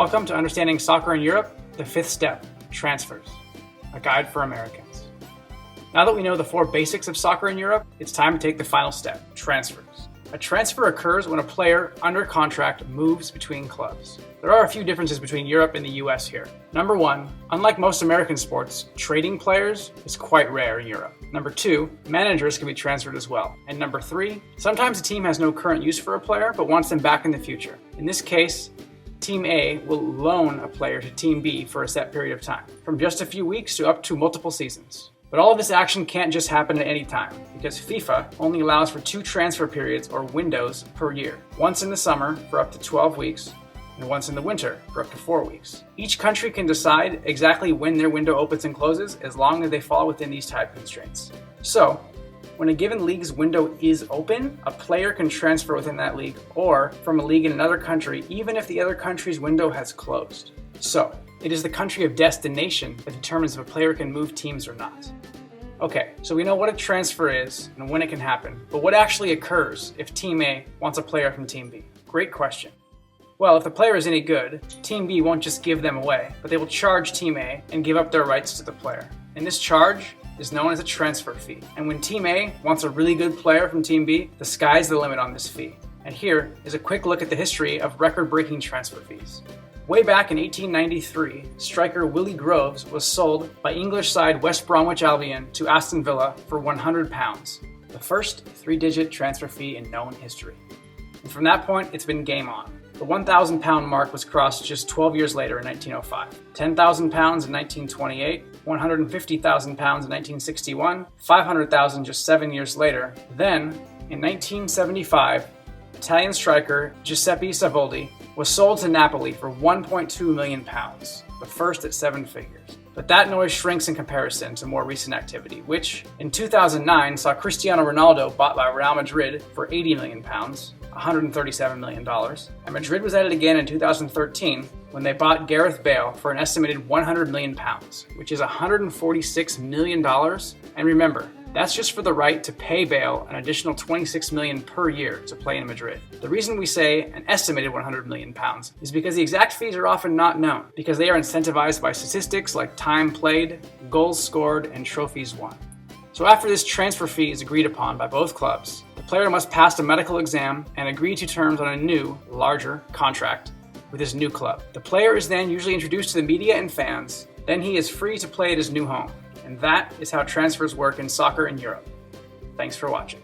Welcome to Understanding Soccer in Europe, the fifth step, transfers, a guide for Americans. Now that we know the four basics of soccer in Europe, it's time to take the final step, transfers. A transfer occurs when a player under contract moves between clubs. There are a few differences between Europe and the US here. Number one, unlike most American sports, trading players is quite rare in Europe. Number two, managers can be transferred as well. And number three, sometimes a team has no current use for a player but wants them back in the future. In this case, Team A will loan a player to Team B for a set period of time, from just a few weeks to up to multiple seasons. But all of this action can't just happen at any time, because FIFA only allows for 2 transfer periods or windows per year, once in the summer for up to 12 weeks, and once in the winter for up to 4 weeks. Each country can decide exactly when their window opens and closes as long as they fall within these time constraints. So, when a given league's window is open, a player can transfer within that league or from a league in another country, even if the other country's window has closed. So, it is the country of destination that determines if a player can move teams or not. Okay, so we know what a transfer is and when it can happen, but what actually occurs if Team A wants a player from Team B? Great question. Well, if the player is any good, Team B won't just give them away, but they will charge Team A and give up their rights to the player. And this charge is known as a transfer fee. And when Team A wants a really good player from Team B, the sky's the limit on this fee. And here is a quick look at the history of record-breaking transfer fees. Way back in 1893, striker Willie Groves was sold by English side West Bromwich Albion to Aston Villa for £100, the first 3-digit transfer fee in known history. And from that point, it's been game on. The £1,000 mark was crossed just 12 years later in 1905, £10,000 in 1928, £150,000 in 1961, £500,000 just 7 years later. Then, in 1975, Italian striker Giuseppe Savoldi was sold to Napoli for £1.2 million, the first at 7 figures. But that noise shrinks in comparison to more recent activity, which in 2009 saw Cristiano Ronaldo bought by Real Madrid for £80 million, $137 million, and Madrid was at it again in 2013 when they bought Gareth Bale for an estimated £100 million, which is $146 million. And remember, that's just for the right to pay Bale an additional $26 million per year to play in Madrid. The reason we say an estimated £100 million is because the exact fees are often not known, because they are incentivized by statistics like time played, goals scored, and trophies won. So after this transfer fee is agreed upon by both clubs, the player must pass a medical exam and agree to terms on a new, larger contract with his new club. The player is then usually introduced to the media and fans, then he is free to play at his new home. And that is how transfers work in soccer in Europe. Thanks for watching.